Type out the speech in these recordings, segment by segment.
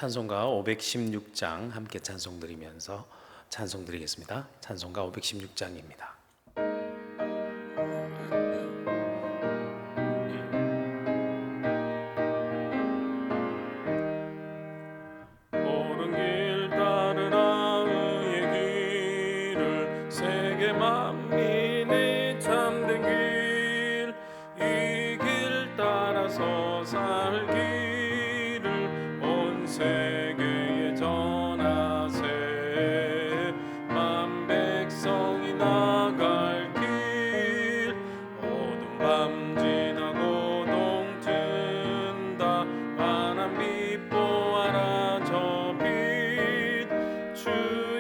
찬송가 516장 함께 찬송 드리면서 찬송 드리겠습니다. 찬송가 516장입니다. 옳은 길 따르라 의의 길을 세계 만민이 참된 길 이 길 따라서 살기를 온 세계에 전하세 만 백성이 나갈 길 어두운 밤 지나고 동튼다 환한 빛 보아라 저 빛 주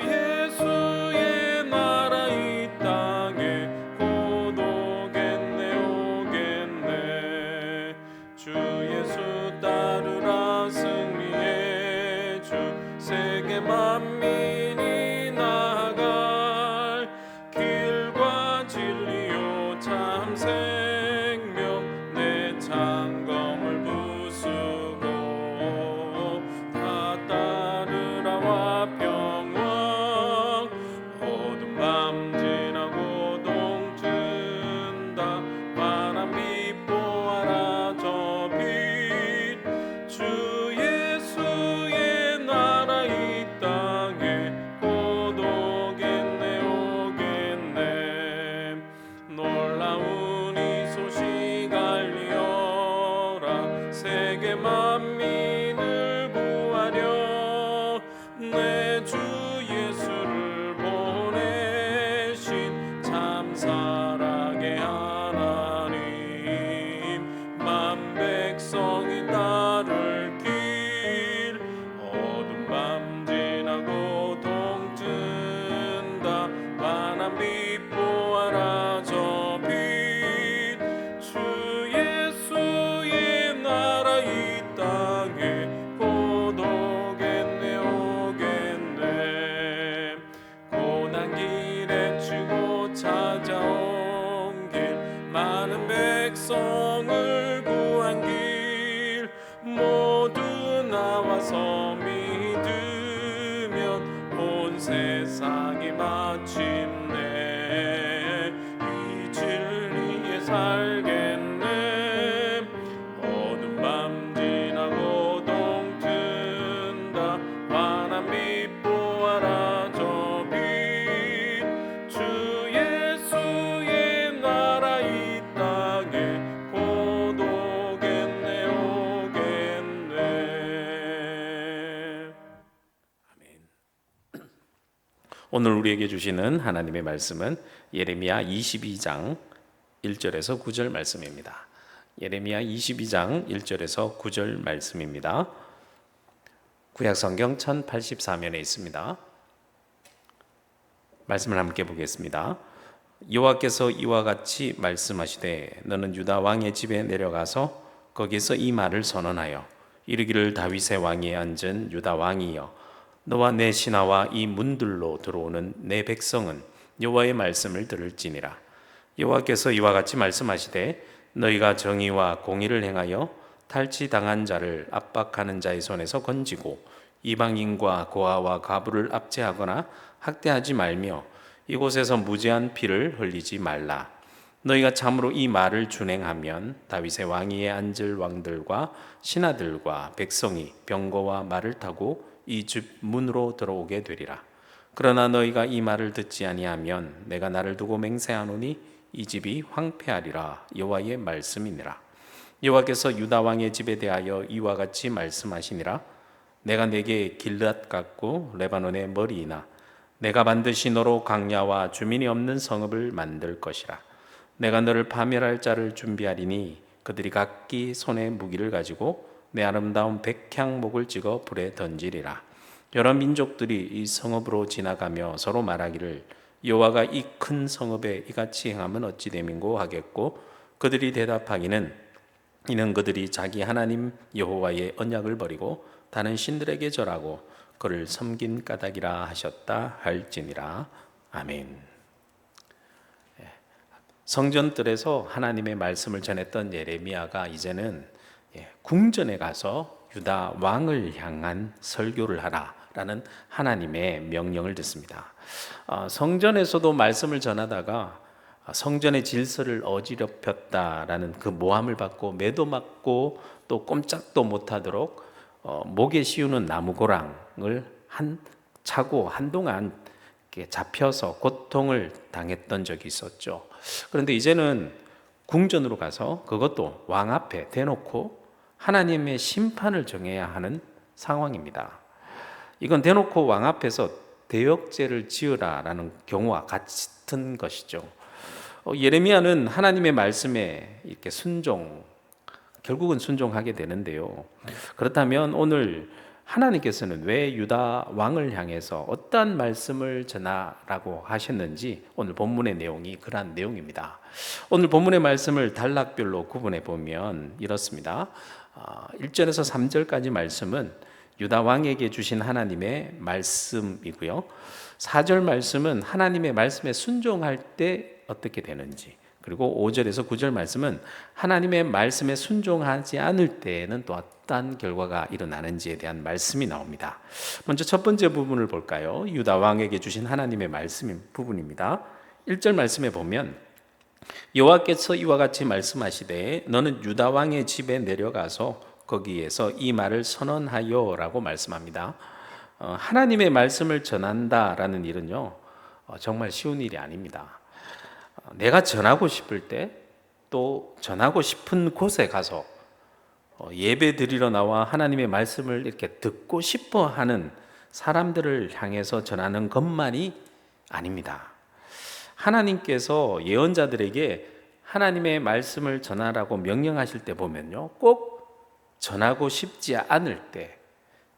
예수의 나라 이 땅에 곧 오겠네 오겠네 주 예수 따르라 승리의 주 세계 만민이 나아갈 길과 진리요 참 생명 내 창검을 부수고 다 따르라 화평왕 어두운 밤 지나고 동튼다 환한 빛 보아라 저 빛 주 예수의 나라 이 땅에 곧 오겠네 오겠네 놀라운 이 소식 알리어라 세계 만민을 구하려 내 주 예수를 보내신 참 사랑의 하나님 만 백성이 따를 길 어두운 밤 지나고 동튼다 환한 빛 보아라 저 빛 주 예수의 나라 이 땅에 곧 오겠네 오겠네 고난 길에 치고 찾아온 길 많은 백성을 구한 길 모두 나와서 믿으면 온 세상이 마침내 이 진리에 살겠네 어두운 밤 지나고 동튼다 환한 빛 보아라 저 빛 주 예수의 나라 이 땅에 곧 오겠네 오겠네 아멘. 오늘 우리에게 주시는 하나님의 말씀은 예레미야 22장 1절에서 9절 말씀입니다. 예레미야 22장 1절에서 9절 말씀입니다. 구약성경 1084면에 있습니다. 말씀을 함께 보겠습니다. 여호와께서 이와 같이 말씀하시되 너는 유다 왕의 집에 내려가서 거기서 이 말을 선언하여 이르기를 다윗의 왕위에 앉은 유다 왕이여 너와 내 신하와 이 문들로 들어오는 내 백성은 여호와의 말씀을 들을지니라. 여호와께서 이와 같이 말씀하시되 너희가 정의와 공의를 행하여 탈취당한 자를 압박하는 자의 손에서 건지고 이방인과 고아와 과부를 압제하거나 학대하지 말며 이곳에서 무죄한 피를 흘리지 말라. 너희가 참으로 이 말을 준행하면 다윗의 왕위에 앉을 왕들과 신하들과 백성이 병거와 말을 타고 이 집 문으로 들어오게 되리라. 그러나 너희가 이 말을 듣지 아니하면 내가 나를 두고 맹세하노니 이 집이 황폐하리라. 여호와의 말씀이니라. 여호와께서 유다 왕의 집에 대하여 이와 같이 말씀하시니라. 내가 네게 길앗 같고 레바논의 머리이나 내가 반드시 너로 광야와 주민이 없는 성읍을 만들 것이라. 내가 너를 파멸할 자를 준비하리니 그들이 각기 손에 무기를 가지고 내 아름다운 백향목을 찍어 불에 던지리라. 여러 민족들이 이 성읍으로 지나가며 서로 말하기를 여호와가 이 큰 성읍에 이같이 행하면 어찌 됨인고 하겠고 그들이 대답하기는 이는 그들이 자기 하나님 여호와의 언약을 버리고 다른 신들에게 절하고 그를 섬긴 까닭이라 하셨다 할지니라. 아멘. 성전뜰에서 하나님의 말씀을 전했던 예레미야가 이제는 궁전에 가서 유다 왕을 향한 설교를 하라라는 하나님의 명령을 듣습니다. 성전에서도 말씀을 전하다가 성전의 질서를 어지럽혔다라는 그 모함을 받고 매도 맞고 또 꼼짝도 못하도록 목에 씌우는 나무고랑을 차고 한동안 잡혀서 고통을 당했던 적이 있었죠. 그런데 이제는 궁전으로 가서 그것도 왕 앞에 대놓고 하나님의 심판을 정해야 하는 상황입니다. 이건 대놓고 왕 앞에서 대역죄를 지으라라는 경우와 같은 것이죠. 예레미야는 하나님의 말씀에 이렇게 결국은 순종하게 되는데요. 그렇다면 오늘 하나님께서는 왜 유다 왕을 향해서 어떠한 말씀을 전하라고 하셨는지 오늘 본문의 내용이 그러한 내용입니다. 오늘 본문의 말씀을 단락별로 구분해 보면 이렇습니다. 1절에서 3절까지 말씀은 유다 왕에게 주신 하나님의 말씀이고요. 4절 말씀은 하나님의 말씀에 순종할 때 어떻게 되는지, 그리고 5절에서 9절 말씀은 하나님의 말씀에 순종하지 않을 때에는 또 어떤 결과가 일어나는지에 대한 말씀이 나옵니다. 먼저 첫 번째 부분을 볼까요? 유다 왕에게 주신 하나님의 말씀 부분입니다. 1절 말씀에 보면 여호와께서 이와 같이 말씀하시되 너는 유다 왕의 집에 내려가서 거기에서 이 말을 선언하여 라고 말씀합니다. 하나님의 말씀을 전한다라는 일은요 정말 쉬운 일이 아닙니다. 내가 전하고 싶을 때 또 전하고 싶은 곳에 가서 예배 드리러 나와 하나님의 말씀을 이렇게 듣고 싶어 하는 사람들을 향해서 전하는 것만이 아닙니다. 하나님께서 예언자들에게 하나님의 말씀을 전하라고 명령하실 때 보면요, 꼭 전하고 싶지 않을 때,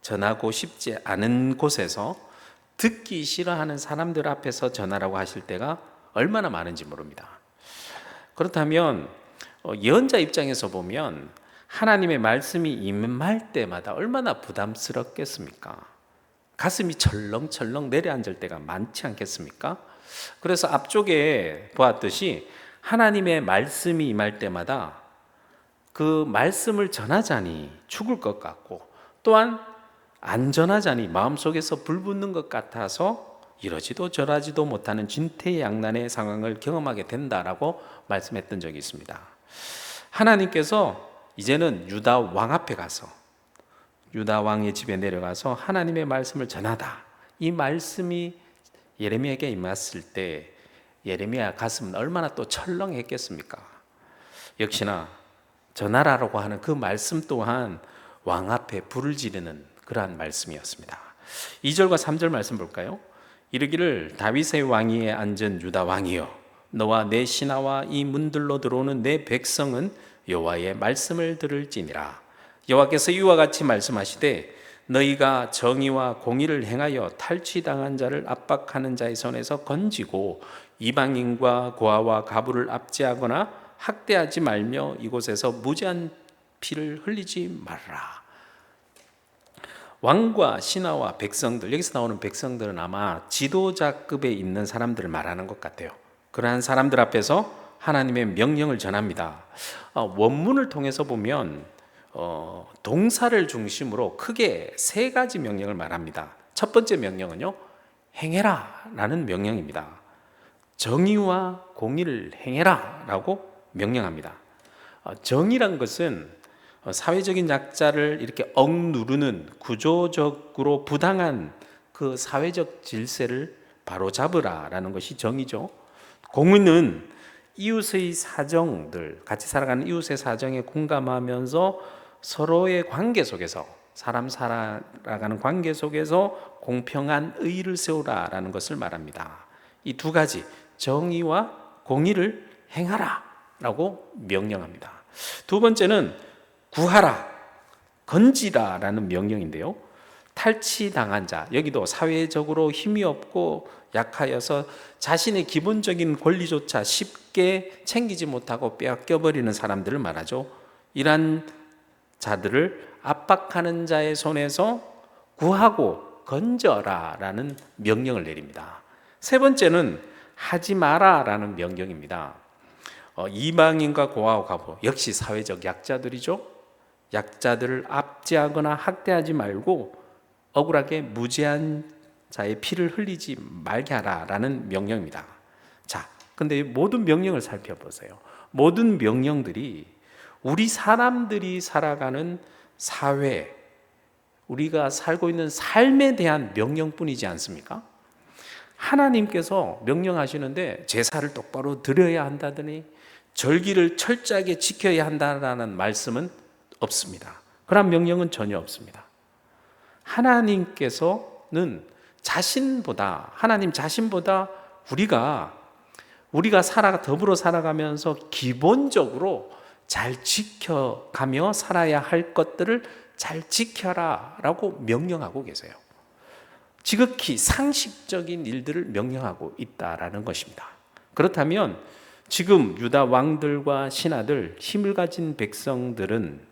전하고 싶지 않은 곳에서 듣기 싫어하는 사람들 앞에서 전하라고 하실 때가 얼마나 많은지 모릅니다. 그렇다면 예언자 입장에서 보면 하나님의 말씀이 임할 때마다 얼마나 부담스럽겠습니까? 가슴이 철렁철렁 내려앉을 때가 많지 않겠습니까? 그래서 앞쪽에 보았듯이 하나님의 말씀이 임할 때마다 그 말씀을 전하자니 죽을 것 같고, 또한 안 전하자니 마음속에서 불붙는 것 같아서 이러지도 저러지도 못하는 진퇴양난의 상황을 경험하게 된다라고 말씀했던 적이 있습니다. 하나님께서 이제는 유다 왕 앞에 가서, 유다 왕의 집에 내려가서 하나님의 말씀을 전하다, 이 말씀이 예레미야에게 임했을 때 예레미야 가슴은 얼마나 또 철렁했겠습니까? 역시나 전하라고 하는 그 말씀 또한 왕 앞에 불을 지르는 그러한 말씀이었습니다. 2절과 3절 말씀 볼까요? 이르기를 다윗의 왕위에 앉은 유다 왕이여, 너와 내 신하와 이 문들로 들어오는 내 백성은 여호와의 말씀을 들을지니라. 여호와께서 이와 같이 말씀하시되 너희가 정의와 공의를 행하여 탈취당한 자를 압박하는 자의 손에서 건지고 이방인과 고아와 가부를 압제하거나 학대하지 말며 이곳에서 무죄한 피를 흘리지 말라. 왕과 신하와 백성들, 여기서 나오는 백성들은 아마 지도자급에 있는 사람들을 말하는 것 같아요. 그러한 사람들 앞에서 하나님의 명령을 전합니다. 원문을 통해서 보면 동사를 중심으로 크게 세 가지 명령을 말합니다. 첫 번째 명령은요, 행해라 라는 명령입니다. 정의와 공의를 행해라 라고 명령합니다. 정의란 것은 사회적인 약자를 이렇게 억누르는 구조적으로 부당한 그 사회적 질서를 바로잡으라라는 것이 정의죠. 공의는 이웃의 사정들, 같이 살아가는 이웃의 사정에 공감하면서 서로의 관계 속에서, 사람 살아가는 관계 속에서 공평한 의를 세우라라는 것을 말합니다. 이 두 가지, 정의와 공의를 행하라 라고 명령합니다. 두 번째는 구하라, 건지라 라는 명령인데요, 탈취당한 자, 여기도 사회적으로 힘이 없고 약하여서 자신의 기본적인 권리조차 쉽게 챙기지 못하고 빼앗겨버리는 사람들을 말하죠. 이러한 자들을 압박하는 자의 손에서 구하고 건져라 라는 명령을 내립니다. 세 번째는 하지 마라 라는 명령입니다. 이방인과 고아와 가부, 역시 사회적 약자들이죠. 약자들을 압제하거나 학대하지 말고 억울하게 무죄한 자의 피를 흘리지 말게 하라라는 명령입니다. 자, 근데 모든 명령을 살펴보세요. 모든 명령들이 우리 사람들이 살아가는 사회, 우리가 살고 있는 삶에 대한 명령뿐이지 않습니까? 하나님께서 명령하시는데 제사를 똑바로 드려야 한다더니 절기를 철저하게 지켜야 한다는 말씀은 없습니다. 그런 명령은 전혀 없습니다. 하나님께서는 하나님 자신보다 우리가 더불어 살아가면서 기본적으로 잘 지켜가며 살아야 할 것들을 잘 지켜라라고 명령하고 계세요. 지극히 상식적인 일들을 명령하고 있다라는 것입니다. 그렇다면 지금 유다 왕들과 신하들, 힘을 가진 백성들은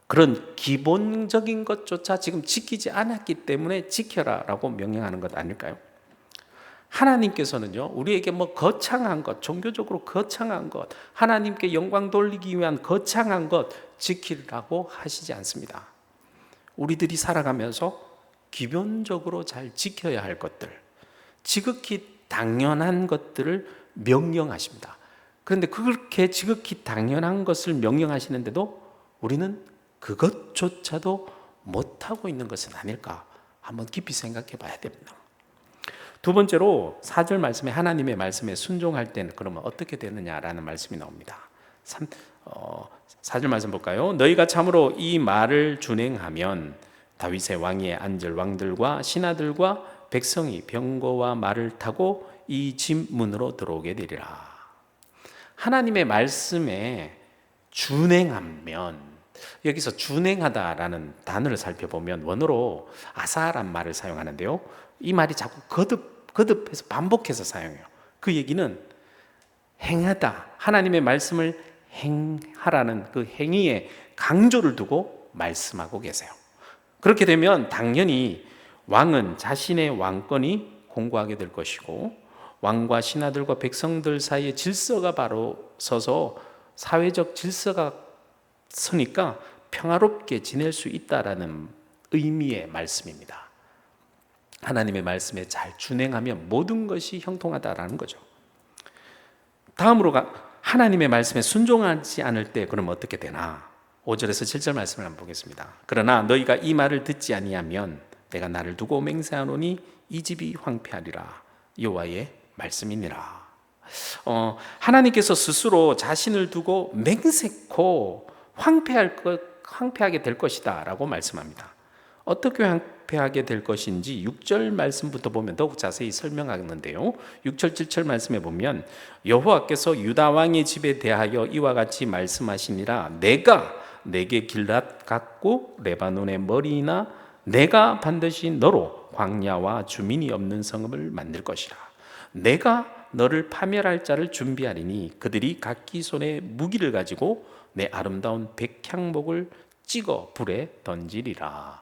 그런 기본적인 것조차 지금 지키지 않았기 때문에 지켜라라고 명령하는 것 아닐까요? 하나님께서는요, 우리에게 거창한 것, 종교적으로 거창한 것, 하나님께 영광 돌리기 위한 거창한 것 지키라고 하시지 않습니다. 우리들이 살아가면서 기본적으로 잘 지켜야 할 것들, 지극히 당연한 것들을 명령하십니다. 그런데 그렇게 지극히 당연한 것을 명령하시는데도 우리는 그것조차도 못하고 있는 것은 아닐까? 한번 깊이 생각해 봐야 됩니다. 두 번째로 4절 말씀에 하나님의 말씀에 순종할 때는 그러면 어떻게 되느냐라는 말씀이 나옵니다. 4절 말씀 볼까요? 너희가 참으로 이 말을 준행하면 다윗의 왕위에 앉을 왕들과 신하들과 백성이 병거와 말을 타고 이 집 문으로 들어오게 되리라. 하나님의 말씀에 준행하면, 여기서 준행하다라는 단어를 살펴보면 원어로 아사란 말을 사용하는데요, 이 말이 자꾸 거듭해서 반복해서 사용해요. 그 얘기는 행하다, 하나님의 말씀을 행하라는 그 행위에 강조를 두고 말씀하고 계세요. 그렇게 되면 당연히 왕은 자신의 왕권이 공고하게 될 것이고, 왕과 신하들과 백성들 사이에 질서가 바로 서서 사회적 질서가 서니까 평화롭게 지낼 수 있다라는 의미의 말씀입니다. 하나님의 말씀에 잘 준행하면 모든 것이 형통하다라는 거죠. 다음으로 하나님의 말씀에 순종하지 않을 때 그럼 어떻게 되나? 5절에서 7절 말씀을 한번 보겠습니다. 그러나 너희가 이 말을 듣지 아니하면 내가 나를 두고 맹세하노니 이 집이 황폐하리라. 여호와의 말씀이니라. 하나님께서 스스로 자신을 두고 맹세코 황폐하게 될 것이다 라고 말씀합니다. 어떻게 황폐하게 될 것인지 6절 말씀부터 보면 더욱 자세히 설명하는데요, 6절 7절 말씀에 보면 여호와께서 유다 왕의 집에 대하여 이와 같이 말씀하시니라. 내가 내게 길랏 같고 레바논의 머리이나 내가 반드시 너로 광야와 주민이 없는 성읍을 만들 것이라. 내가 너를 파멸할 자를 준비하리니 그들이 각기 손에 무기를 가지고 내 아름다운 백향목을 찍어 불에 던지리라.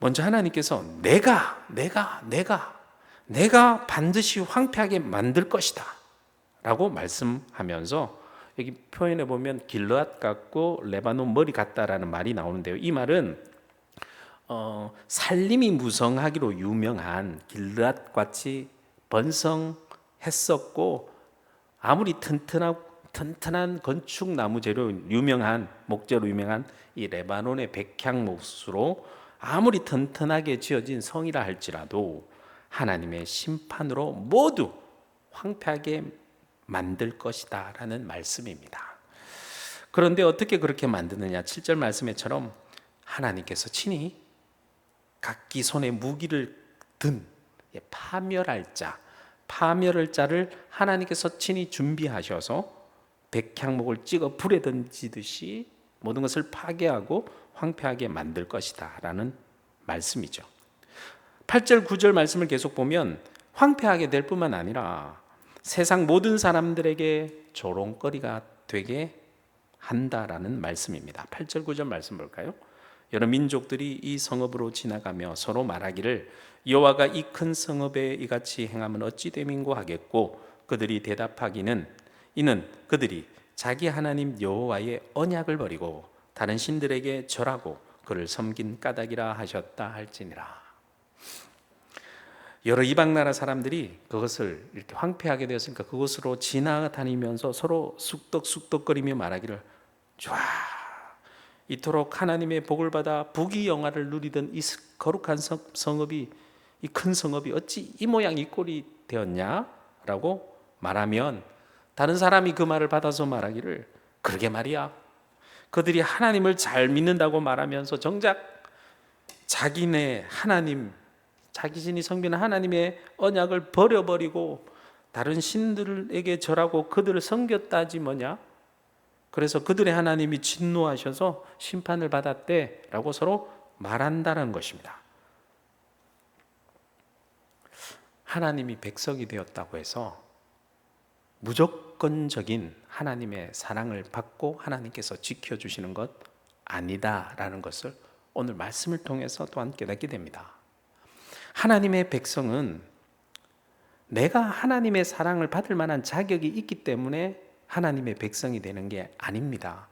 먼저 하나님께서 내가 반드시 황폐하게 만들 것이다 라고 말씀하면서, 여기 표현해 보면 길르앗 같고 레바논 머리 같다라는 말이 나오는데요, 이 말은 살림이 무성하기로 유명한 길르앗 같이 번성했었고 아무리 튼튼한 건축 나무 재료 유명한 목재로 유명한 이 레바논의 백향목수로 아무리 튼튼하게 지어진 성이라 할지라도 하나님의 심판으로 모두 황폐하게 만들 것이다 라는 말씀입니다. 그런데 어떻게 그렇게 만드느냐? 7절 말씀에처럼 하나님께서 친히 각기 손에 무기를 든 파멸할 자를 하나님께서 친히 준비하셔서 백향목을 찍어 불에 던지듯이 모든 것을 파괴하고 황폐하게 만들 것이다 라는 말씀이죠. 8절 9절 말씀을 계속 보면 황폐하게 될 뿐만 아니라 세상 모든 사람들에게 조롱거리가 되게 한다라는 말씀입니다. 8절 9절 말씀 볼까요? 여러 민족들이 이 성읍으로 지나가며 서로 말하기를 여호와가 이 큰 성읍에 이같이 행하면 어찌 됨인고 하겠고, 그들이 대답하기는 이는 그들이 자기 하나님 여호와의 언약을 버리고 다른 신들에게 절하고 그를 섬긴 까닭이라 하셨다 할지니라. 여러 이방 나라 사람들이 그것을 이렇게 황폐하게 되었으니까 그곳으로 지나다니면서 서로 쑥덕쑥덕거리며 말하기를, 좋아, 이토록 하나님의 복을 받아 부귀영화를 누리던 이 거룩한 성읍이, 이 큰 성읍이 어찌 이 모양 이 꼴이 되었냐? 라고 말하면 다른 사람이 그 말을 받아서 말하기를, 그러게 말이야, 그들이 하나님을 잘 믿는다고 말하면서 정작 자기네 하나님, 자기신이 섬기는 하나님의 언약을 버려버리고 다른 신들에게 절하고 그들을 섬겼다지 뭐냐? 그래서 그들의 하나님이 진노하셔서 심판을 받았대 라고 서로 말한다는 것입니다. 하나님이 백성이 되었다고 해서 무조건적인 하나님의 사랑을 받고 하나님께서 지켜주시는 것 아니다라는 것을 오늘 말씀을 통해서 또한 깨닫게 됩니다. 하나님의 백성은 내가 하나님의 사랑을 받을 만한 자격이 있기 때문에 하나님의 백성이 되는 게 아닙니다.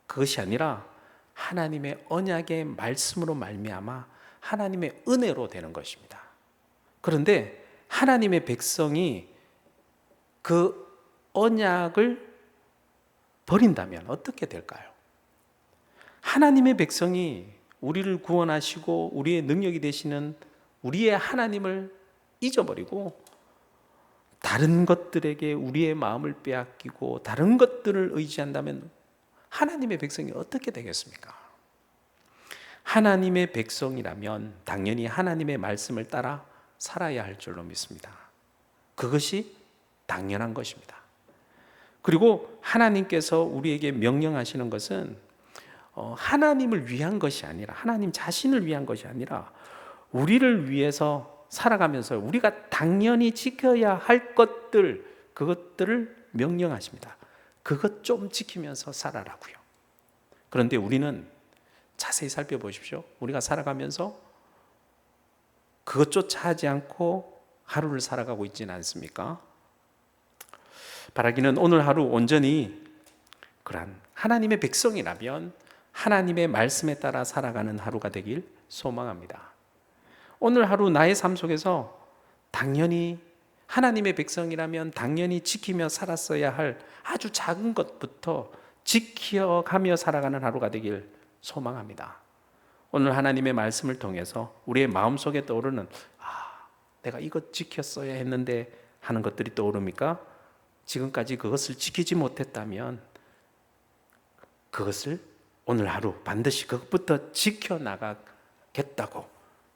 그것이 아니라 하나님의 언약의 말씀으로 말미암아 하나님의 은혜로 되는 것입니다. 그런데 하나님의 백성이 그 언약을 버린다면 어떻게 될까요? 하나님의 백성이 우리를 구원하시고 우리의 능력이 되시는 우리의 하나님을 잊어버리고 다른 것들에게 우리의 마음을 빼앗기고 다른 것들을 의지한다면 하나님의 백성이 어떻게 되겠습니까? 하나님의 백성이라면 당연히 하나님의 말씀을 따라 살아야 할 줄로 믿습니다. 그것이 당연한 것입니다. 그리고 하나님께서 우리에게 명령하시는 것은 하나님을 위한 것이 아니라, 하나님 자신을 위한 것이 아니라 우리를 위해서 살아가면서 우리가 당연히 지켜야 할 것들, 그것들을 명령하십니다. 그것 좀 지키면서 살아라고요. 그런데 우리는 자세히 살펴보십시오. 우리가 살아가면서 그것조차 하지 않고 하루를 살아가고 있지는 않습니까? 바라기는 오늘 하루 온전히 그러한 하나님의 백성이라면 하나님의 말씀에 따라 살아가는 하루가 되길 소망합니다. 오늘 하루 나의 삶 속에서 당연히 하나님의 백성이라면 당연히 지키며 살았어야 할 아주 작은 것부터 지켜가며 살아가는 하루가 되길 소망합니다. 오늘 하나님의 말씀을 통해서 우리의 마음속에 떠오르는 내가 이것 지켰어야 했는데 하는 것들이 떠오릅니까? 지금까지 그것을 지키지 못했다면 그것을 오늘 하루 반드시 그것부터 지켜나가겠다고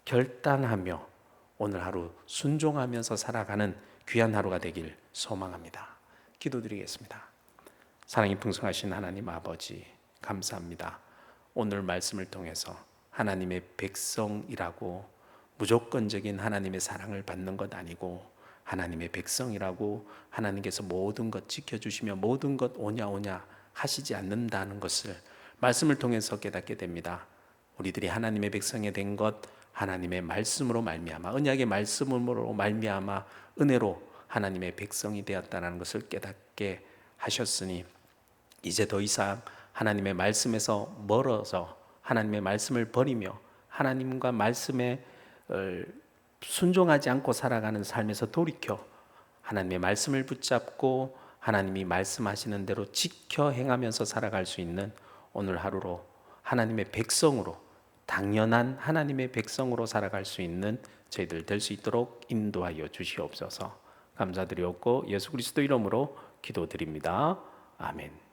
결단하며 오늘 하루 순종하면서 살아가는 귀한 하루가 되길 소망합니다. 기도드리겠습니다. 사랑이 풍성하신 하나님 아버지, 감사합니다. 오늘 말씀을 통해서 하나님의 백성이라고 무조건적인 하나님의 사랑을 받는 것 아니고 하나님의 백성이라고 하나님께서 모든 것 지켜주시며 모든 것 오냐 하시지 않는다는 것을 말씀을 통해서 깨닫게 됩니다. 우리들이 하나님의 백성이 된 것 하나님의 말씀으로 말미암아, 언약의 말씀으로 말미암아 은혜로 하나님의 백성이 되었다는 것을 깨닫게 하셨으니 이제 더 이상 하나님의 말씀에서 멀어서 하나님의 말씀을 버리며 하나님과 말씀에 순종하지 않고 살아가는 삶에서 돌이켜 하나님의 말씀을 붙잡고 하나님이 말씀하시는 대로 지켜 행하면서 살아갈 수 있는 오늘 하루로 하나님의 백성으로, 당연한 하나님의 백성으로 살아갈 수 있는 저희들 될 수 있도록 인도하여 주시옵소서. 감사드리옵고 예수 그리스도 이름으로 기도드립니다. 아멘.